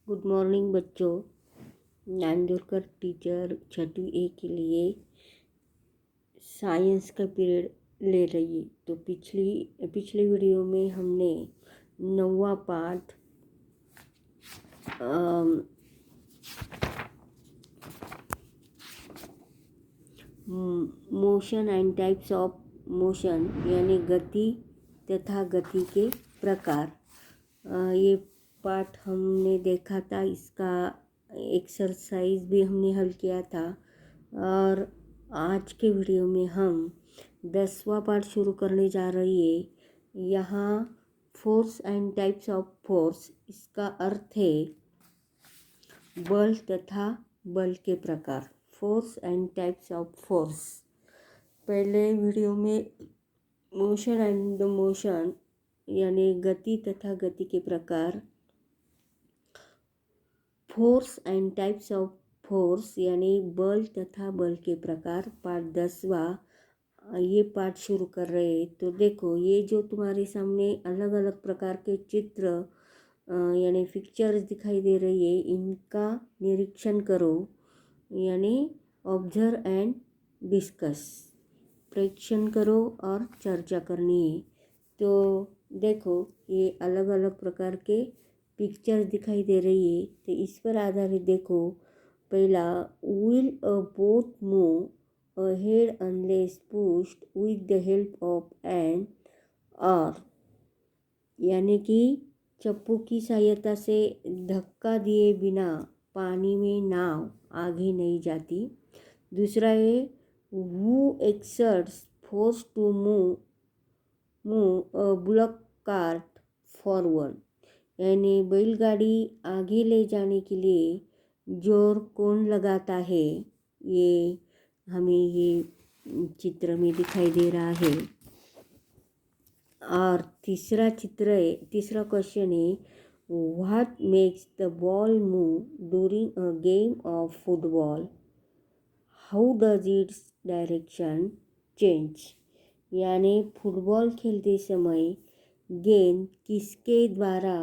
Good morning बच्चों। Nandurkar teacher छठी ए के लिए साइंस का पीरियड ले रही है। तो पिछली वीडियो में हमने 9वां पाठ motion and types of motion यानी गति तथा गति के प्रकार, ये पाठ हमने देखा था। इसका एक्सरसाइज भी हमने हल किया था। और आज के वीडियो में हम 10वां पाठ शुरू करने जा रही है। यहाँ force and types of force, इसका अर्थ है बल तथा बल के प्रकार। Force and types of force. पहले वीडियो में मोशन एंड द मोशन यानी गति तथा गति के प्रकार, force and types of force यानी बल तथा बल के प्रकार, पाठ 10वां ये पाठ शुरू कर रहे हैं। तो देखो, ये जो तुम्हारे सामने अलग अलग प्रकार के चित्र यानी पिक्चर्स दिखाई दे रही है, इनका निरीक्षण करो यानी ऑब्जर्व एंड डिस्कस। प्रेक्षण करो और चर्चा करनी है। तो देखो, ये अलग अलग प्रकार के पिक्चर्स दिखाई दे रही है। तो इस पर आधारित देखो, पहला, will a boat move ahead unless pushed with the help of an oar, यानी कि चप्पू की सहायता से धक्का दिए बिना पानी में नाव आगे नहीं जाती। दूसरा है, who exerts force to move a bullock cart forward, यानी बैलगाड़ी आगे ले जाने के लिए जोर कौन लगाता है, ये हमें ये चित्र में दिखाई दे रहा है। और तीसरा क्वेश्चन है, what makes the ball move during a game of football, how does its direction change, यानी फुटबॉल खेलते समय गेंद किसके द्वारा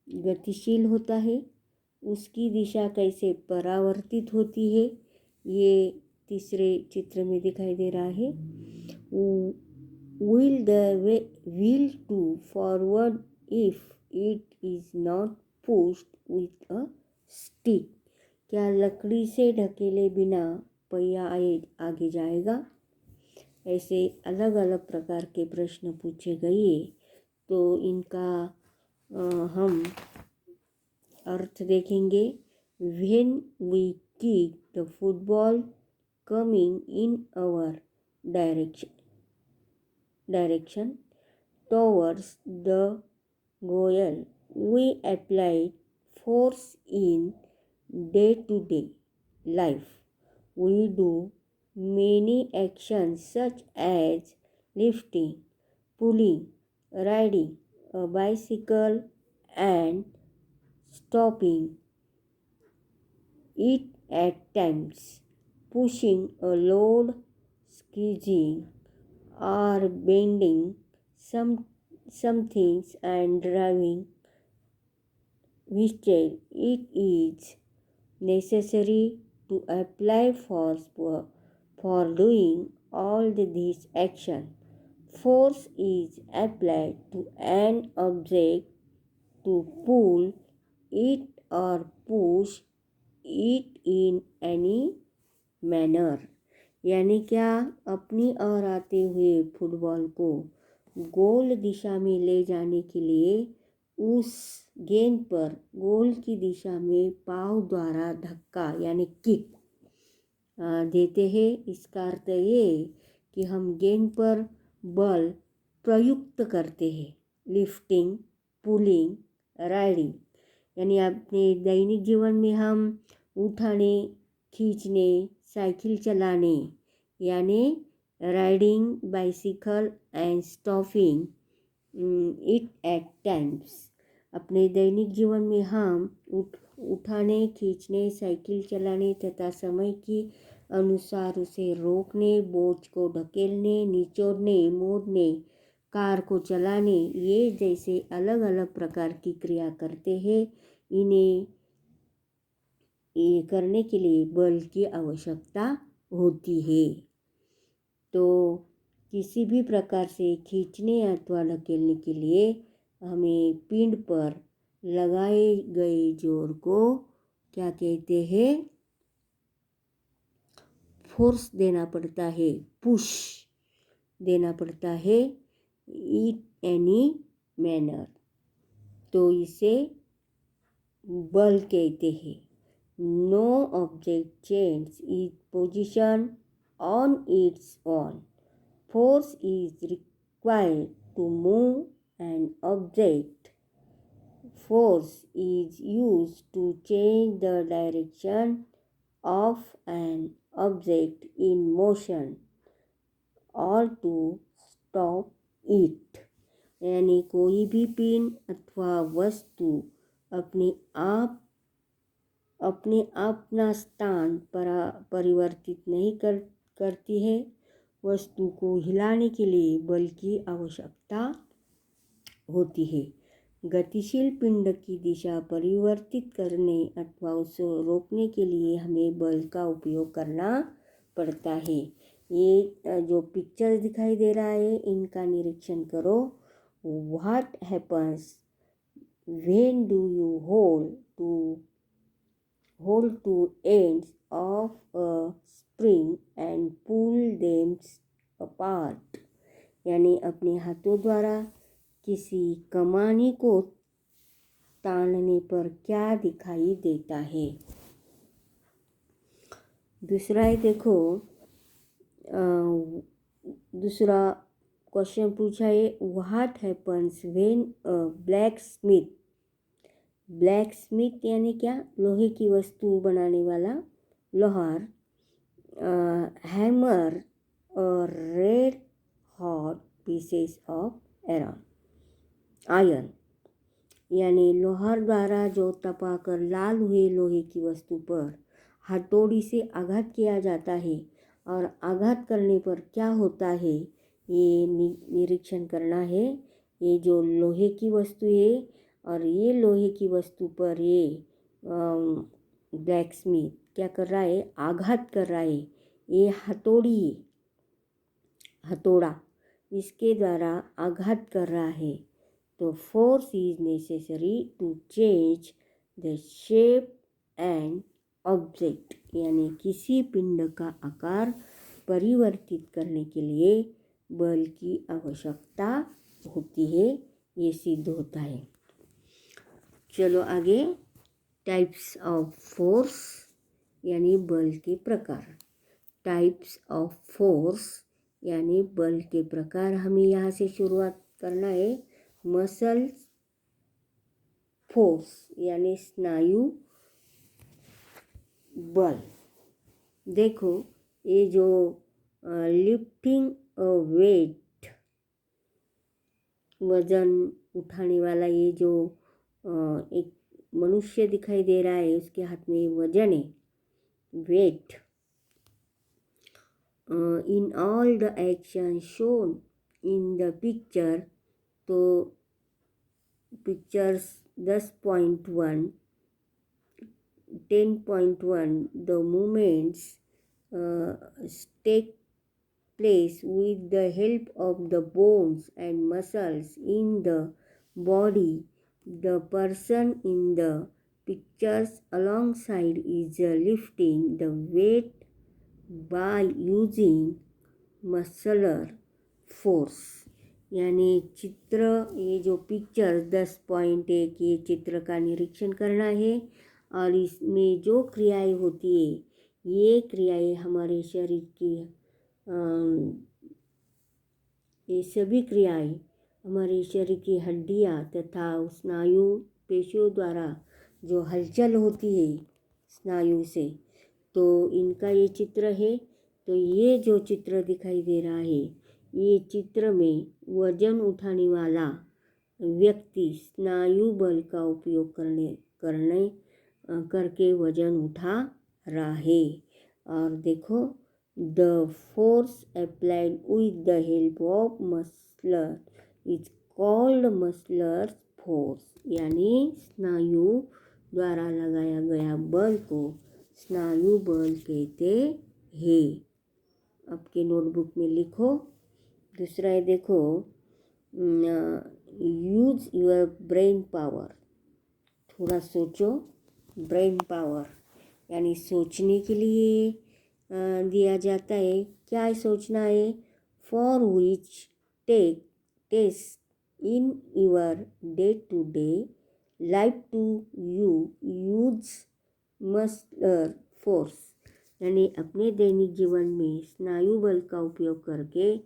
गतिशील होता है, उसकी दिशा कैसे परावर्तित होती है, ये तीसरे चित्र में दिखाई दे रहा है। Will the wheel to forward if it is not pushed with a stick, क्या लकड़ी से ढकेले बिना पहिया आगे जाएगा। ऐसे अलग अलग प्रकार के प्रश्न पूछे गए। तो इनका हम अर्थ देखेंगे। When we kick the football coming in our direction towards the goal, we apply force in day-to-day life. We do many actions such as lifting, pulling, riding a bicycle and stopping it at times, pushing a load, squeezing or bending some things and driving while it is necessary to apply force for doing all these actions. Force is applied to an object to pull it or push it in any manner, यानी क्या, अपनी ओर आते हुए football को गोल दिशा में ले जाने के लिए उस गेंद पर गोल की दिशा में पाँव द्वारा धक्का यानी किक देते हैं। इसका अर्थ ये कि हम गेंद पर बल प्रयुक्त करते हैं। लिफ्टिंग, पुलिंग, राइडिंग, यानी अपने दैनिक जीवन में हम उठाने, खींचने, साइकिल चलाने यानी riding bicycle and stopping it at times, अपने दैनिक जीवन में हम उठाने, खींचने, साइकिल चलाने तथा समय के अनुसार उसे रोकने, बोझ को ढकेलने, निचोड़ने, मोड़ने, कार को चलाने, ये जैसे अलग अलग प्रकार की क्रिया करते हैं। इन्हें ये करने के लिए बल की आवश्यकता होती है। तो किसी भी प्रकार से खींचने अथवा धकेलने के लिए हमें पिंड पर लगाए गए जोर को क्या कहते हैं? फोर्स देना पड़ता है, पुश देना पड़ता है, इन एनी मैनर, तो इसे बल कहते हैं। No object change is position on its own, force is required to move an object, force is used to change the direction of an object in motion or to stop it। यानी कोई भी pin अथवा वस्तु अपने अपना स्थान परिवर्तित नहीं करती है। वस्तु को हिलाने के लिए बल की आवश्यकता होती है। गतिशील पिंड की दिशा परिवर्तित करने अथवा उसे रोकने के लिए हमें बल का उपयोग करना पड़ता है। ये जो पिक्चर दिखाई दे रहा है इनका निरीक्षण करो। What happens when do you hold to ends of a spring and pull them apart। यानी अपने हाथों द्वारा किसी कमानी को तानने पर क्या दिखाई देता है। दूसरा है, देखो दूसरा क्वेश्चन पूछा है, what happens when a black यानी क्या? लोहे की वस्तु बनाने वाला लोहार हैमर और red hot pieces of iron, यानी लोहार द्वारा जो तपाकर लाल हुए लोहे की वस्तु पर हथौड़ी से आघात किया जाता है और आघात करने पर क्या होता है ये निरीक्षण करना है। ये जो लोहे की वस्तु है और ये लोहे की वस्तु पर ये ब्लैकस्मिथ क्या कर रहा है? आघात कर रहा है। ये हथौड़ा इसके द्वारा आघात कर रहा है। तो force is necessary to change the shape and object, यानी किसी पिंड का आकार परिवर्तित करने के लिए बल की आवश्यकता होती है। ये सिद्ध होता है। चलो आगे, टाइप्स ऑफ फोर्स यानी बल के प्रकार। टाइप्स ऑफ फोर्स यानी बल के प्रकार, हमें यहाँ से शुरुआत करना है। मसल फोर्स यानी स्नायु बल। देखो ये जो लिफ्टिंग वेट, वजन उठाने वाला, ये जो एक मनुष्य दिखाई दे रहा है उसके हाथ में वजन है, weight. In all the action shown in the picture, तो pictures 10.1 10.1 the movements take place with the help of the bones and muscles in the body. The person in the pictures alongside is lifting the weight by using muscular force। यानी चित्र, ये जो picture 10.1 ये चित्र का निरीक्षण करना है और इसमें जो क्रियाएं होती है ये क्रियाएं हमारे शरीर की ये सभी क्रियाएं हमारे शरीर की हड्डियां तथा स्नायु पेशियों द्वारा जो हलचल होती है स्नायु से, तो इनका ये चित्र है। तो ये जो चित्र दिखाई दे रहा है ये चित्र में वजन उठाने वाला व्यक्ति स्नायु बल का उपयोग करके वजन उठा रहा है। और देखो, the force applied with the help of मसलर is called मसलर force, यानी स्नायु द्वारा लगाया गया बल को स्नायु बल कहते हैं। आपके नोटबुक में लिखो। दूसरा है देखो, यूज योर ब्रेन पावर। थोड़ा सोचो। ब्रेन पावर यानी सोचने के लिए दिया जाता है। क्या सोचना है? For which task in your day to day life do you use muscular force. यानी अपने दैनिक जीवन में स्नायु बल का उपयोग करके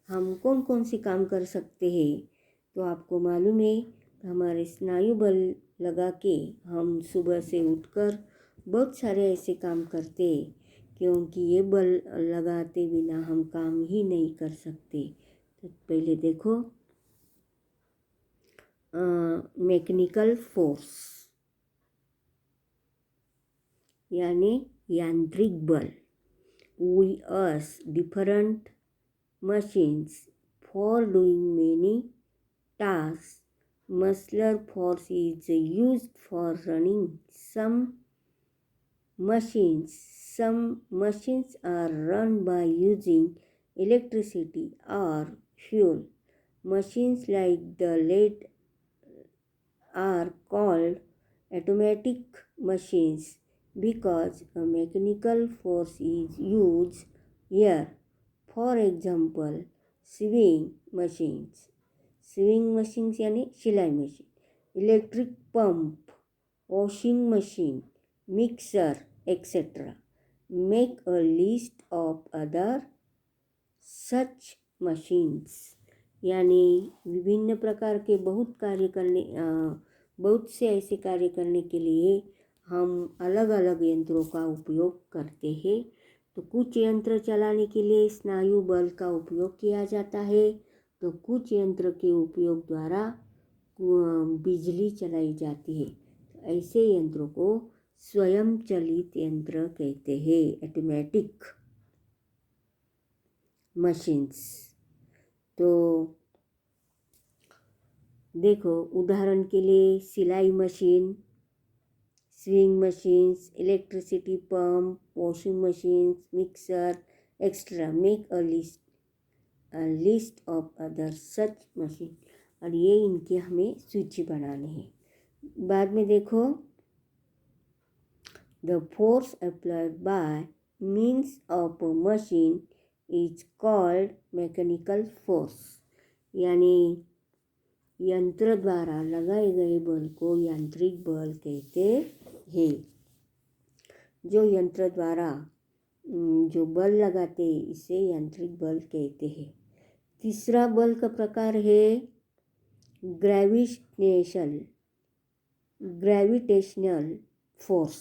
हम कौन कौन से काम कर सकते हैं। तो आपको मालूम है हमारे स्नायु बल लगा के हम सुबह से उठकर बहुत सारे ऐसे काम करते हैं, क्योंकि ये बल लगाते बिना हम काम ही नहीं कर सकते। तो पहले देखो, मैकेनिकल फोर्स यानी यांत्रिक बल। We use different machines for doing many tasks. Muscular force is used for running some machines are run by using electricity or fuel. Machines like the lathe are called automatic machines because a mechanical force is used here. For example, sewing machines यानी सिलाई machine, electric pump, washing machine, mixer, etc. Make a list of other such machines। यानी विभिन्न प्रकार के बहुत से ऐसे कार्य करने के लिए हम अलग अलग यंत्रों का उपयोग करते हैं। तो कुछ यंत्र चलाने के लिए स्नायु बल का उपयोग किया जाता है, तो कुछ यंत्र के उपयोग द्वारा बिजली चलाई जाती है। ऐसे यंत्रों को स्वयं चलित यंत्र कहते हैं, ऑटोमेटिक मशीन्स। तो देखो उदाहरण के लिए सिलाई machine, sewing machines, electricity pump, washing machines, mixer, etc. Make a list of other such machine। और ये इनके हमें सूची बनानी है। बाद में देखो, the force applied by means of a machine is called mechanical force। यानी यंत्र द्वारा लगाए गए बल को यांत्रिक बल कहते हैं। जो यंत्र द्वारा जो बल लगाते हैं इसे यांत्रिक बल कहते हैं। तीसरा बल का प्रकार है ग्रेविटेशनल फोर्स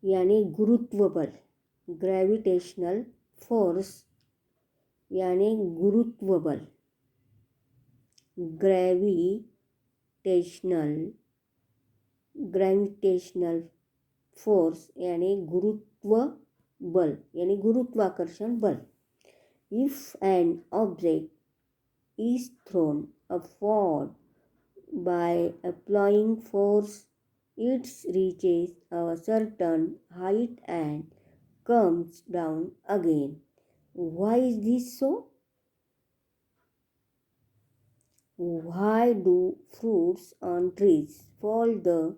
यानी गुरुत्व बल। ग्रेविटेशनल फोर्स यानी गुरुत्व बल। ग्रेविटेशनल फोर्स यानी गुरुत्व बल यानी गुरुत्वाकर्षण बल। If an object is throne upward by applying force it reaches a certain height and comes down again. Why is this so? Why do fruits on trees fall the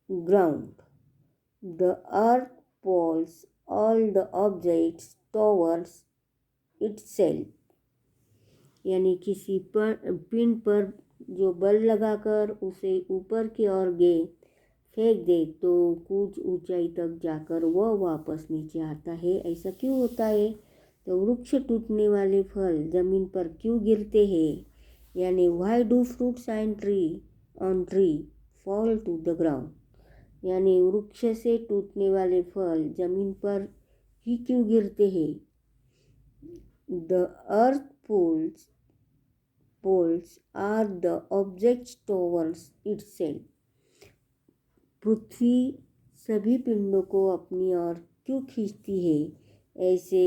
ground? The earth pulls all the objects towards itself। यानी किसी पिंड पर जो बल लगाकर उसे ऊपर की ओर फेंक दे तो कुछ ऊंचाई तक जाकर वह वापस नीचे आता है। ऐसा क्यों होता है? तो वृक्ष टूटने वाले फल जमीन पर क्यों गिरते हैं? यानी why do fruits on tree fall to the ground. यानी वृक्ष से टूटने वाले फल जमीन पर ही क्यों गिरते हैं? The earth poles are the objects towards itself। पृथ्वी सभी पिंडों को अपनी ओर क्यों खींचती है? ऐसे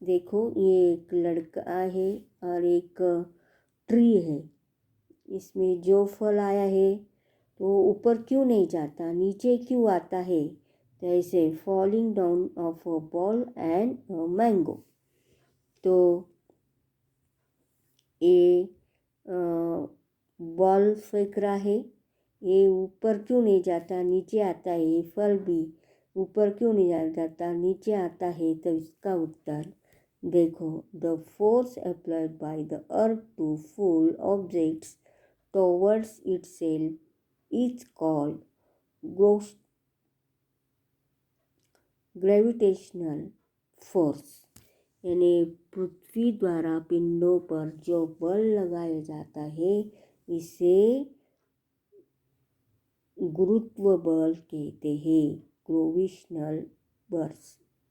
देखो, ये एक लड़का है और एक ट्री है। इसमें जो फल आया है तो ऊपर क्यों नहीं जाता, नीचे क्यों आता है? जैसे falling down of a ball and mango. तो ये बॉल फेंक रहा है, ये ऊपर क्यों नहीं जाता, नीचे आता है। ये फल भी ऊपर क्यों नहीं जाता, नीचे आता है। तो इसका उत्तर देखो, the force applied by the earth to pull objects towards itself is called gravitational force. यानी पृथ्वी द्वारा पिंडों पर जो बल लगाया जाता है इसे गुरुत्व बल कहते हैं।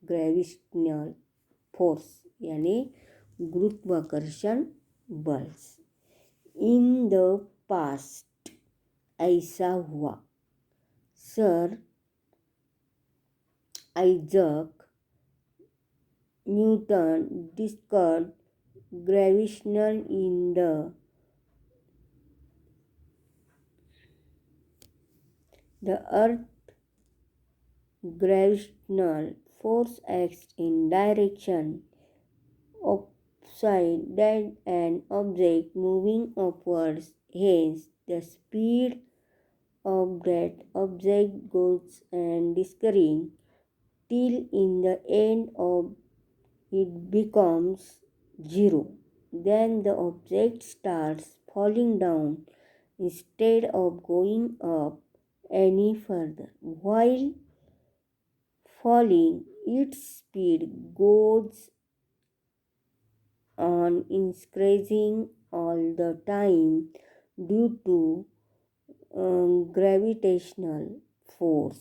ग्रेविटेशनल फोर्स यानी गुरुत्वाकर्षण बल। इन द पास्ट ऐसा हुआ, sir Isaac Newton discovered gravitation in the earth. Gravitational force acts in direction opposite that an object moving upwards. Hence, the speed of that object goes and disappearing till in the end of it becomes zero. Then the object starts falling down instead of going up any further. While falling, its speed goes on increasing all the time due to gravitational force.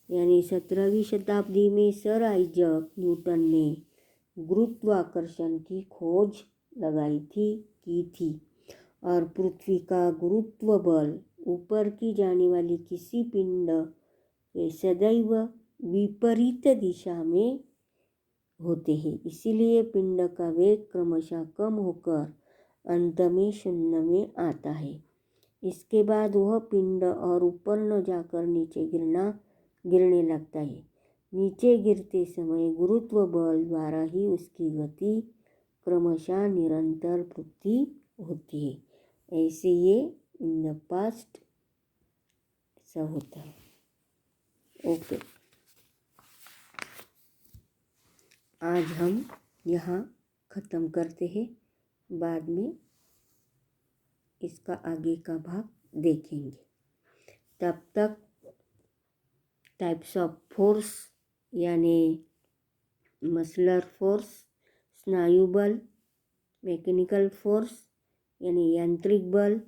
यानी 17वीं शताब्दी में sir Isaac Newton ने गुरुत्वाकर्षण की खोज की थी और पृथ्वी का गुरुत्व बल ऊपर की जाने वाली किसी पिंड के सदैव विपरीत दिशा में होते हैं। इसीलिए पिंड का वेग क्रमशः कम होकर अंत में शून्य में आता है। इसके बाद वह पिंड और ऊपर न जाकर नीचे गिरने लगता है। नीचे गिरते समय गुरुत्व बल द्वारा ही उसकी गति क्रमशः निरंतर वृद्धि होती है। ऐसे ये इन द पास्ट ऐसा होता है। ओके, आज हम यहाँ ख़त्म करते हैं, बाद में इसका आगे का भाग देखेंगे। तब तक टाइप्स ऑफ फोर्स यानी मसलर फोर्स, स्नायु बल, मैकेनिकल फोर्स यानी यांत्रिक बल,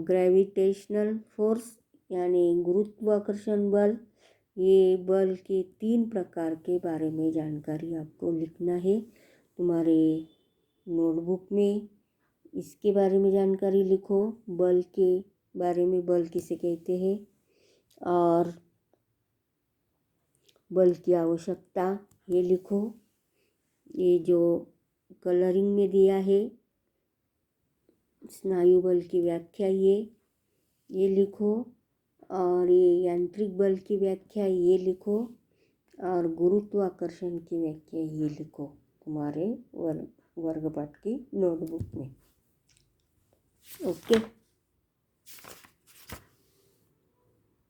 ग्रेविटेशनल फोर्स यानी गुरुत्वाकर्षण बल, ये बल के 3 प्रकार के बारे में जानकारी आपको लिखना है। तुम्हारे नोटबुक में इसके बारे में जानकारी लिखो, बल के बारे में, बल किसे कहते हैं और बल की आवश्यकता ये लिखो। ये जो कलरिंग में दिया है स्नायु बल की व्याख्या ये लिखो और ये यांत्रिक बल की व्याख्या ये लिखो और गुरुत्वाकर्षण की व्याख्या ये लिखो तुम्हारे वर्ग पाठ की नोटबुक में। ओके।